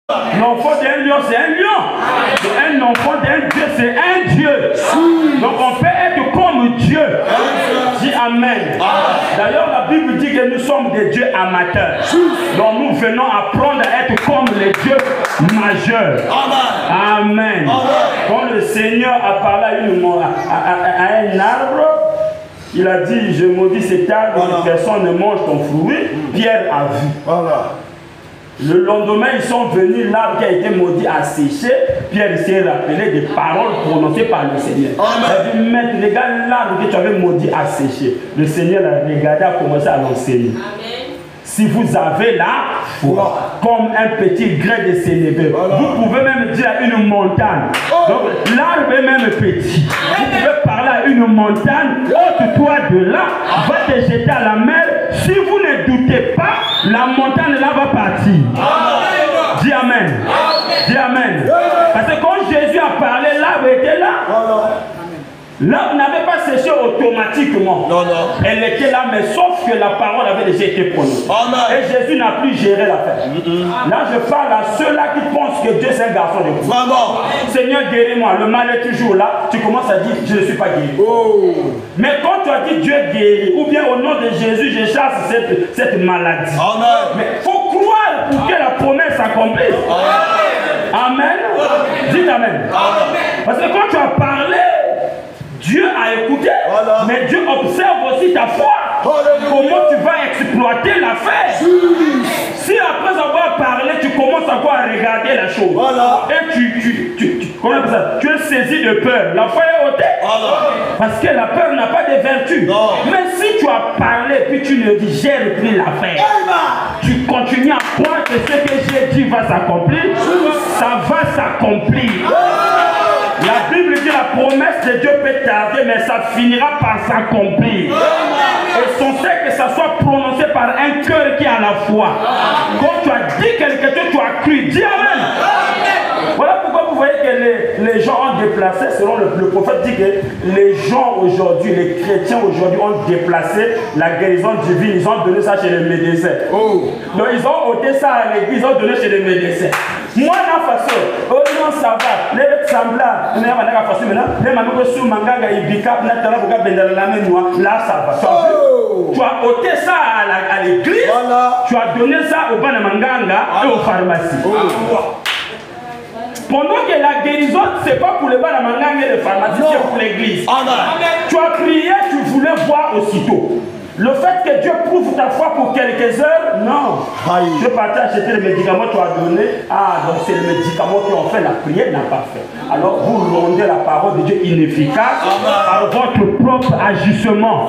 L'enfant d'un lion, c'est un lion. Un enfant d'un Dieu, c'est un Dieu. Donc on peut être comme Dieu. Dis Amen. D'ailleurs, la Bible dit que nous sommes des dieux amateurs. Donc nous venons apprendre à être comme les dieux majeurs. Amen. Quand le Seigneur a parlé à un arbre, il a dit, je maudis cet arbre, personne ne mange ton fruit. Pierre a vu. Le lendemain, ils sont venus, l'arbre qui a été maudit a séché. Pierre s'est rappelé des paroles prononcées par le Seigneur. Il a dit, maître, regarde l'arbre que tu avais maudit a séché. Le Seigneur a regardé, a commencé à l'enseigner. Si vous avez la foi, comme un petit grain de sénévé, vous pouvez même dire à une montagne. Donc l'arbre est même petit. Vous pouvez parler à une montagne, ôte-toi de là, va te jeter à la mer. Si vous ne doutez pas, la montagne là va partir. Dis Amen. Dis Amen. Parce que quand Jésus a parlé, l'arbre était là. L'arbre n'avait pas séché automatiquement. Elle était là, mais sauf que la parole avait déjà été prononcée. Et Jésus n'a plus géré l'affaire. Là, je parle à ceux-là qui pensent que Dieu c'est un garçon de fou. Seigneur, guéris-moi. Le mal est toujours là. Tu commences à dire, je ne suis pas guéri. Mais quand tu as dit Dieu guérit, ou bien au nom de Jésus, je chasse cette maladie. Mais il faut croire pour que la promesse s'accomplisse. Amen. Dites Amen. Parce que quand tu as parlé, Dieu a écouté, mais Dieu observe aussi ta foi. Comment tu vas exploiter l'affaire. Si après avoir parlé, tu commences encore à regarder la chose. Et comment on appelle ça? Tu es saisi de peur. La foi est ôtée. Parce que la peur n'a pas de vertu. Mais si tu as parlé, puis tu ne digères plus l'affaire, tu continues à croire que ce que j'ai dit va s'accomplir, ça va s'accomplir. La Bible dit la promesse de Dieu peut tarder, mais ça finira par s'accomplir. Et son sait que ça soit prononcé par un cœur qui a la foi. Quand tu as dit quelque chose, tu as cru. Dis Amen. Voilà pourquoi vous voyez que les gens ont déplacé, selon le prophète dit que les gens aujourd'hui, les chrétiens aujourd'hui ont déplacé la guérison divine. Ils ont donné ça chez les médecins. Donc ils ont ôté ça à l'église, ils ont donné chez les médecins. Moi, la façon, non, ça va. Les semblables, là, ça va. Tu as ôté ça à l'église, tu as donné ça au Banamanganga et aux pharmacies. Pendant que la guérison, ce n'est pas pour les Banamanganga et les pharmacies, c'est pour l'église. Tu as prié, tu voulais voir aussitôt. Le fait que Dieu prouve ta foi pour quelques heures, non. Je partais acheter les médicaments que tu as donné. Donc c'est les médicaments qui ont fait, la prière n'a pas fait. Alors vous rendez la parole de Dieu inefficace par votre propre agissement.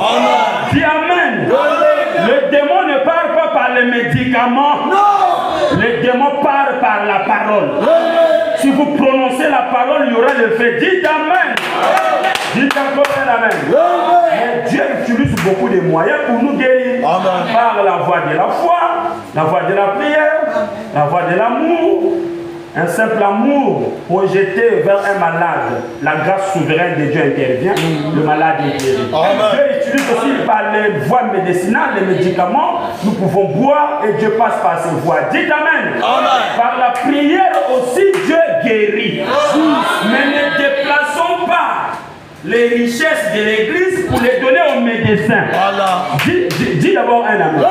Dis Amen. Le démon ne parle pas par les médicaments. Le démon parle par la parole. Si vous prononcez la parole, il y aura le fait. Dites Amen. Dites encore Amen. Mais Dieu utilise beaucoup de moyens pour nous guérir. Par la voie de la foi, la voie de la prière, la voie de l'amour. Un simple amour projeté vers un malade. La grâce souveraine de Dieu intervient. Le malade est guéri. Dieu utilise aussi par les voies médicinales, les médicaments. Nous pouvons boire et Dieu passe par ces voies. Dites Amen. Par la prière aussi, Dieu guérit. Mais ne déplaçons pas les richesses de l'église pour les donner aux médecins. Dis d'abord un amen.